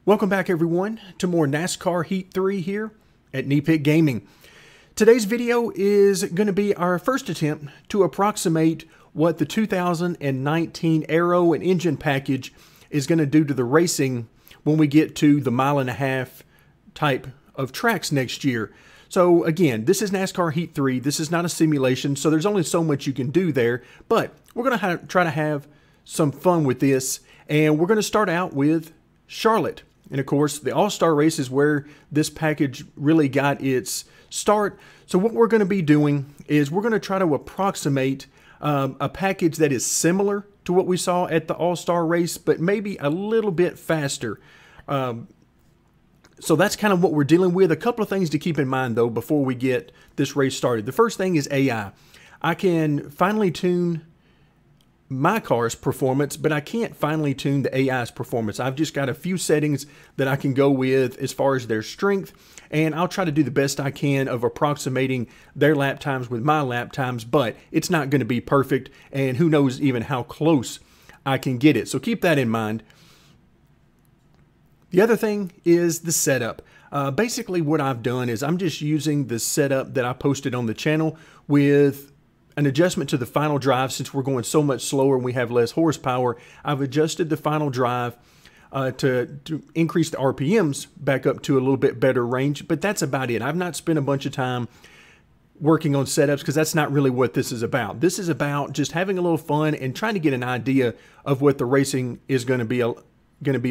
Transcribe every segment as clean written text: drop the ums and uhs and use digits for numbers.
Welcome back everyone to more NASCAR Heat 3 here at Knee Gaming. Today's video is going to be our first attempt to approximate what the 2019 Aero and engine package is going to do to the racing when we get to the mile-and-a-half type of tracks next year. So again, this is NASCAR Heat 3. This is not a simulation, so there's only so much you can do there. But we're going to try to have some fun with this, and we're going to start out with Charlotte. And of course, the All-Star race is where this package really got its start. So what we're going to be doing is we're going to try to approximate a package that is similar to what we saw at the All-Star race, but maybe a little bit faster. So that's kind of what we're dealing with. A couple of things to keep in mind, though, before we get this race started. The first thing is AI. I can finely tune my car's performance, but I can't finely tune the AI's performance. I've just got a few settings that I can go with as far as their strength, and I'll try to do the best I can of approximating their lap times with my lap times, but it's not going to be perfect, and who knows even how close I can get it. So keep that in mind. The other thing is the setup. Basically what I've done is I'm just using the setup that I posted on the channel with an adjustment to the final drive. Since we're going so much slower and we have less horsepower, I've adjusted the final drive to increase the RPMs back up to a little bit better range, but that's about it. I've not spent a bunch of time working on setups because that's not really what this is about. This is about just having a little fun and trying to get an idea of what the racing is going to be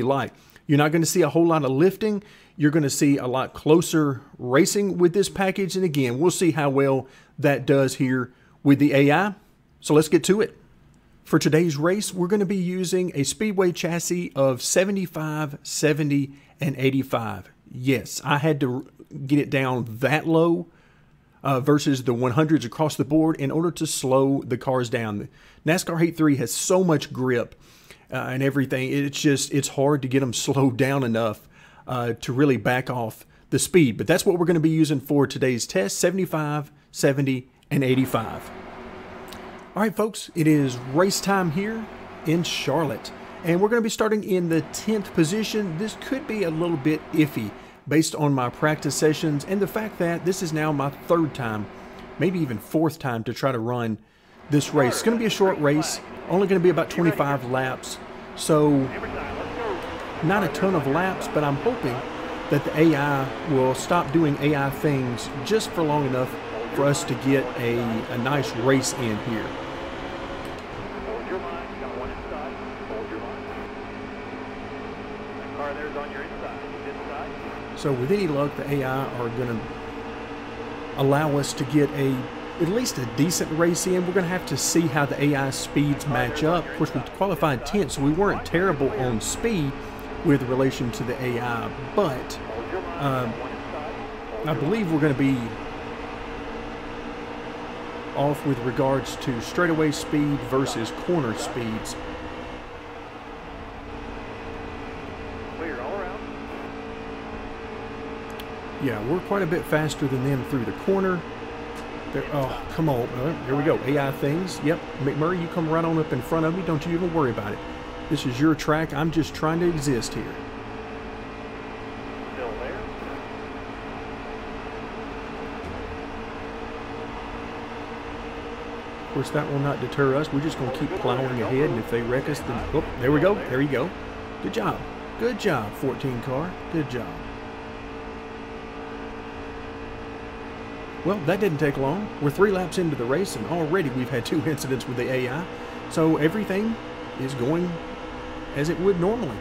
like. You're not going to see a whole lot of lifting. You're going to see a lot closer racing with this package, and again, we'll see how well that does here with the AI. So let's get to it. For today's race, we're going to be using a Speedway chassis of 75, 70, and 85. Yes, I had to get it down that low versus the 100s across the board in order to slow the cars down. The NASCAR Heat 3 has so much grip and everything. It's hard to get them slowed down enough to really back off the speed. But that's what we're going to be using for today's test: 75, 70, and 85. All right, folks, it is race time here in Charlotte, and we're going to be starting in the 10th position. This could be a little bit iffy based on my practice sessions and the fact that this is now my third time, maybe even fourth time, to try to run this race. It's going to be a short race, only going to be about 25 laps, so not a ton of laps, but I'm hoping that the AI will stop doing AI things just for long enough for us to get a nice race in here. Hold your line, you got one inside. Hold your line. That car there's on your inside. So with any luck, the AI are going to allow us to get at least a decent race in. We're going to have to see how the AI speeds match up. Of course, we qualified 10th, so we weren't terrible on speed with relation to the AI, but I believe we're going to be off with regards to straightaway speed versus corner speeds. Clear all around. Yeah, we're quite a bit faster than them through the corner. Oh, come on. Here we go. AI things. Yep. McMurray, you come right on up in front of me. Don't you even worry about it. This is your track. I'm just trying to exist here. Still there. Of course, that will not deter us. We're just going to keep plowing ahead, and if they wreck us, then... Oh, there we go. There you go. Good job. Good job, 14 car. Good job. Well, that didn't take long. We're 3 laps into the race, and already we've had 2 incidents with the AI. So everything is going as it would normally.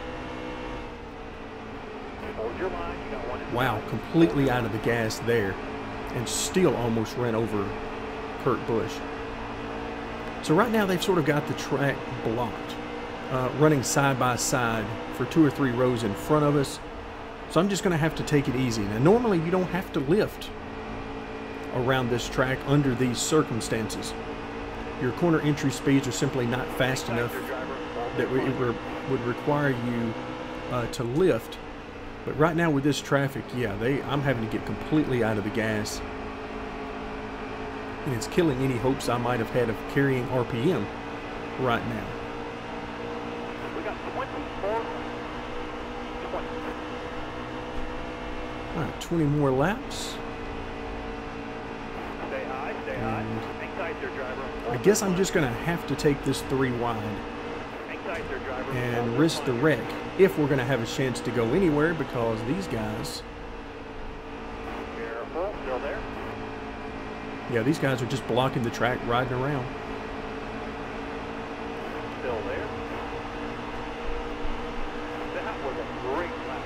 Hold your line, you got one inside. Wow, completely out of the gas there, and still almost ran over Kurt Busch. So right now they've sort of got the track blocked, running side by side for 2 or 3 rows in front of us. So I'm just going to have to take it easy. Now normally you don't have to lift around this track under these circumstances. Your corner entry speeds are simply not fast enough that it would require you to lift. But right now with this traffic, yeah, I'm having to get completely out of the gas. And it's killing any hopes I might have had of carrying RPM right now. We got 24, 20. All right, 20 more laps. Stay high, stay high. Hang tight there, driver. I guess I'm just going to have to take this 3 wide Hang tight there, driver. and risk the wreck if we're going to have a chance to go anywhere, because these guys, Careful, still there. yeah, these guys are just blocking the track, riding around. Still there. That was a great lap.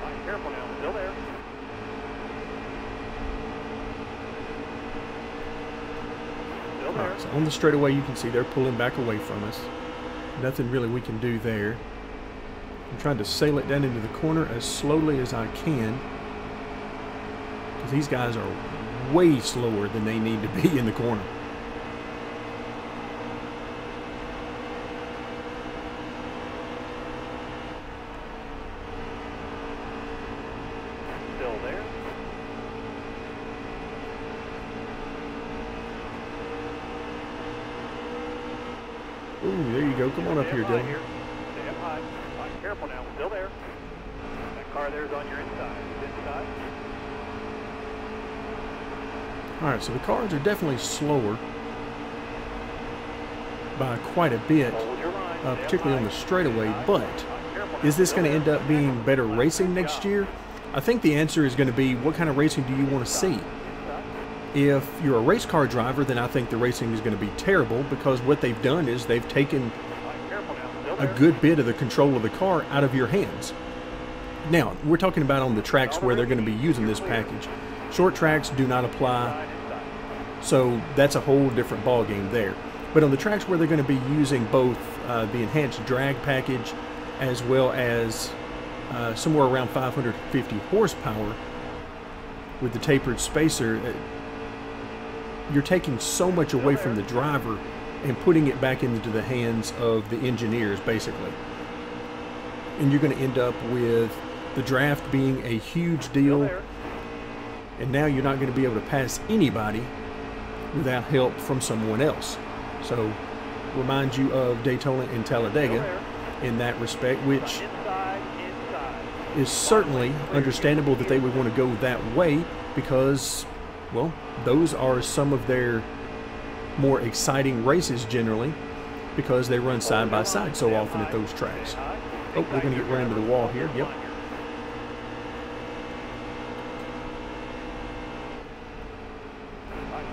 All right, careful now, still there. Still All there. right, so on the straightaway, you can see they're pulling back away from us. Nothing really we can do there. I'm trying to sail it down into the corner as slowly as I can, because these guys are way slower than they need to be in the corner. Still there. Ooh, there you go. Come on up here, Stay up high Dylan. Stay up high. All right, careful now, still there. That car there's on your inside. It's inside. All right, so the cars are definitely slower by quite a bit, Hold your line. Stay up particularly on high. the straightaway, Stay high. but All right, careful now, is this still going to there. end up being better racing next year? I think the answer is going to be, what kind of racing do you want to see? Inside. If you're a race car driver, then I think the racing is going to be terrible, because what they've done is they've taken All right, careful now, still a there. good bit of the control of the car out of your hands. Now, we're talking about on the tracks where they're going to be using this package. Short tracks do not apply, Inside. so that's a whole different ball game there. But on the tracks where they're going to be using both the enhanced drag package as well as somewhere around 550 horsepower with the tapered spacer, you're taking so much away from the driver and putting it back into the hands of the engineers, basically. And you're going to end up with the draft being a huge Still deal, there. and now you're not going to be able to pass anybody without help from someone else. So, remind you of Daytona and Still Talladega there. in that respect, which Inside. is certainly understandable that they would want to go that way, because, well, those are some of their more exciting races generally, because they run side by side so often at those tracks. Oh, we're going to get run into the wall here. Yep.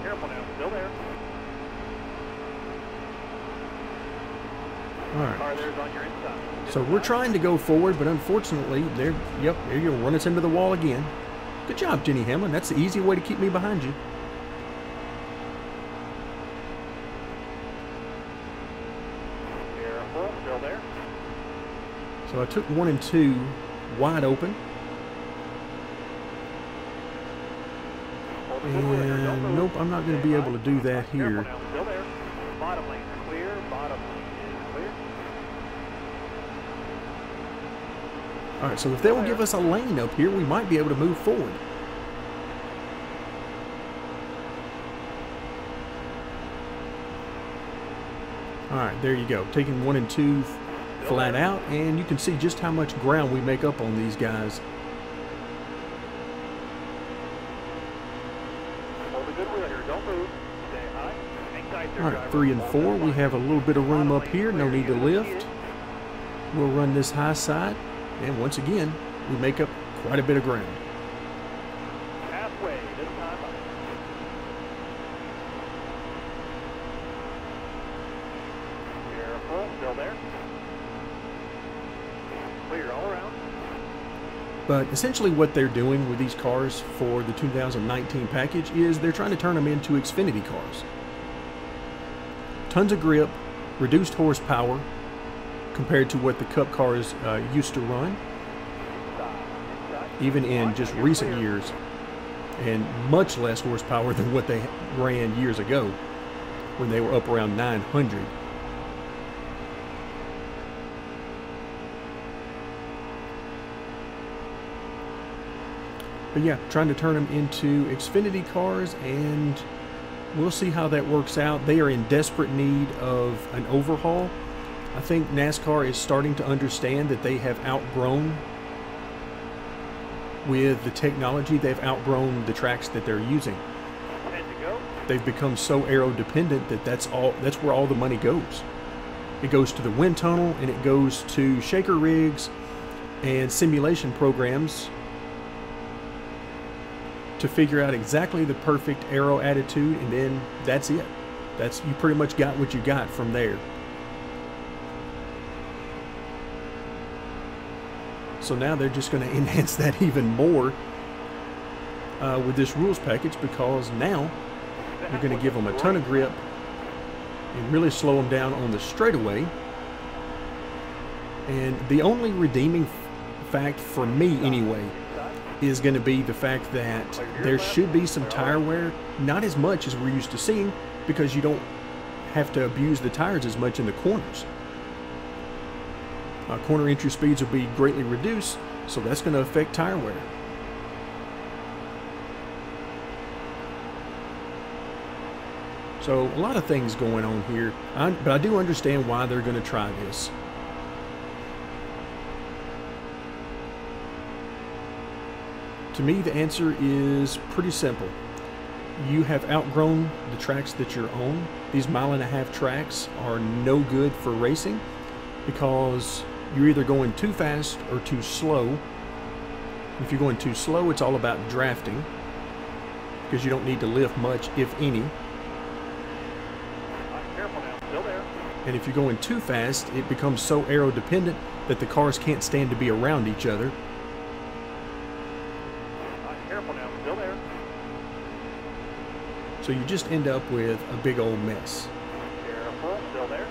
Careful now, still there. All right. Car there's on your inside. So we're trying to go forward, but unfortunately, there you go, run us into the wall again. Good job, Jenny Hamlin. That's the easy way to keep me behind you. Careful, still there. So I took 1 and 2 wide open, Hold the good wheel here, don't and move. nope, I'm not going to be able to do that Careful here. now, still there. Bottom lane is clear. Bottom lane is clear. All right, so if they will give us a lane up here, we might be able to move forward. All right, there you go. Taking 1 and 2 flat out, and you can see just how much ground we make up on these guys. Hold the good wheel here, don't move. Stay high. Hang tight there, All right, driver. 3 and 4, we have a little bit of room up here, no need to lift. We'll run this high side, and once again, we make up quite a bit of ground. Halfway, this time up. Careful, still there. Clear all around. But essentially what they're doing with these cars for the 2019 package is they're trying to turn them into Xfinity cars. Tons of grip, reduced horsepower compared to what the Cup cars used to run, even in just recent years, and much less horsepower than what they ran years ago when they were up around 900. But yeah, trying to turn them into Xfinity cars, and we'll see how that works out. They are in desperate need of an overhaul, I think NASCAR is starting to understand that they have outgrown, with the technology, they've outgrown the tracks that they're using. They've become so aero dependent that that's where all the money goes. It goes to the wind tunnel, and it goes to shaker rigs and simulation programs to figure out exactly the perfect aero attitude, and then that's it. You pretty much got what you got from there. So now they're just going to enhance that even more with this rules package, because now you're going to give them a ton of grip and really slow them down on the straightaway. And the only redeeming fact for me anyway is going to be the fact that there should be some tire wear, not as much as we're used to seeing, because you don't have to abuse the tires as much in the corners. Corner entry speeds will be greatly reduced, so that's going to affect tire wear. So a lot of things going on here, but I do understand why they're going to try this. To me, the answer is pretty simple. You have outgrown the tracks that you're on. These 1.5 mile tracks are no good for racing, because you're either going too fast or too slow. If you're going too slow, it's all about drafting, because you don't need to lift much, if any. Careful now, still there. And if you're going too fast, it becomes so aero dependent that the cars can't stand to be around each other. Careful now, still there. So you just end up with a big old mess. Careful, still there.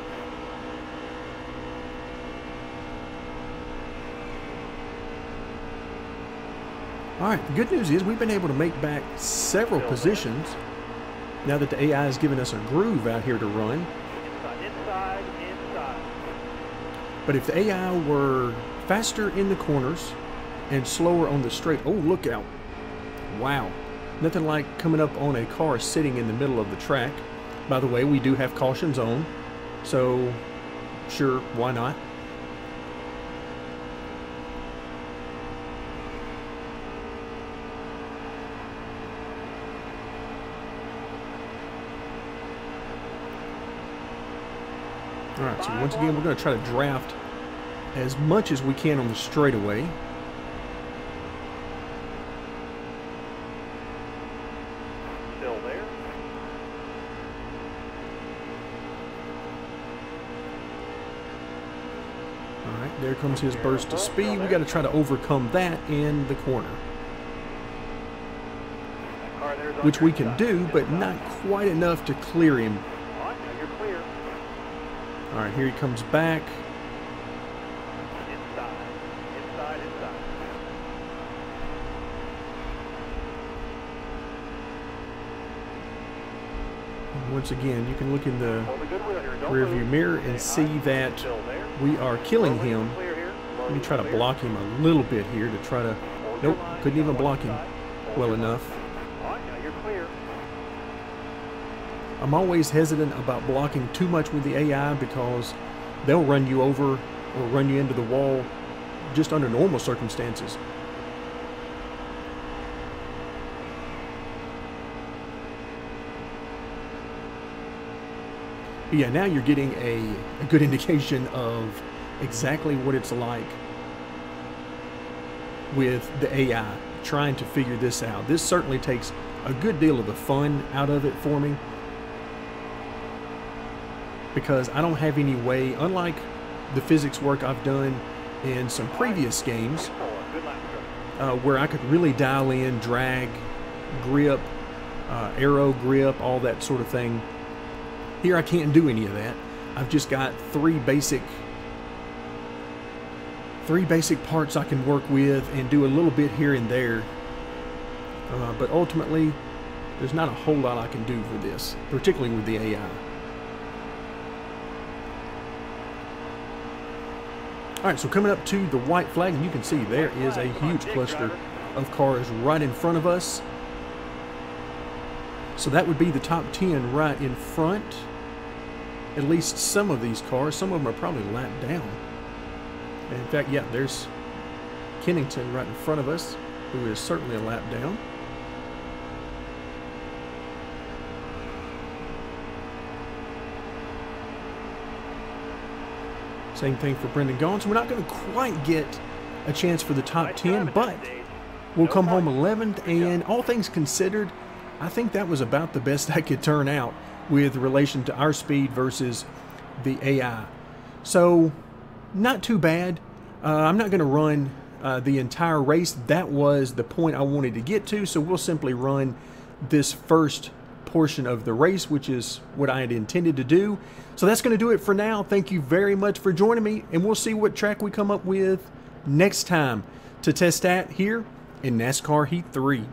Alright, the good news is we've been able to make back several positions now that the AI has given us a groove out here to run. Inside. But if the AI were faster in the corners and slower on the straight, oh, look out. Wow. Nothing like coming up on a car sitting in the middle of the track. By the way, we do have cautions on, so sure, why not? Alright, so once again, we're going to try to draft as much as we can on the straightaway. Still there. Alright, there comes his burst of speed. We got to try to overcome that in the corner, which we can do, but not quite enough to clear him. All right, here he comes back. Inside. And once again, you can look in the rearview mirror and see that we are killing him. Let me try to block him a little bit here to try to... Nope, couldn't even block him well enough. I'm always hesitant about blocking too much with the AI, because they'll run you over or run you into the wall just under normal circumstances. But yeah, now you're getting a good indication of exactly what it's like with the AI trying to figure this out. This certainly takes a good deal of the fun out of it for me, because I don't have any way, unlike the physics work I've done in some previous games, where I could really dial in drag, grip, aero grip, all that sort of thing. Here I can't do any of that. I've just got three basic parts I can work with and do a little bit here and there. But ultimately, there's not a whole lot I can do for this, particularly with the AI. Alright, so coming up to the white flag, and you can see there is a huge cluster of cars right in front of us. So that would be the top 10 right in front. at least some of these cars. Some of them are probably lapped down. And in fact, yeah, there's Kennington right in front of us, who is certainly a lap down. Same thing for Brendan Gaughan. We're not going to quite get a chance for the top 10, but we'll come home 11th, and all things considered, I think that was about the best I could turn out with relation to our speed versus the AI. So, not too bad. I'm not going to run the entire race. That was the point I wanted to get to, so we'll simply run this first portion of the race, which is what I had intended to do. So that's going to do it for now. Thank you very much for joining me, and we'll see what track we come up with next time to test at here in NASCAR Heat 3.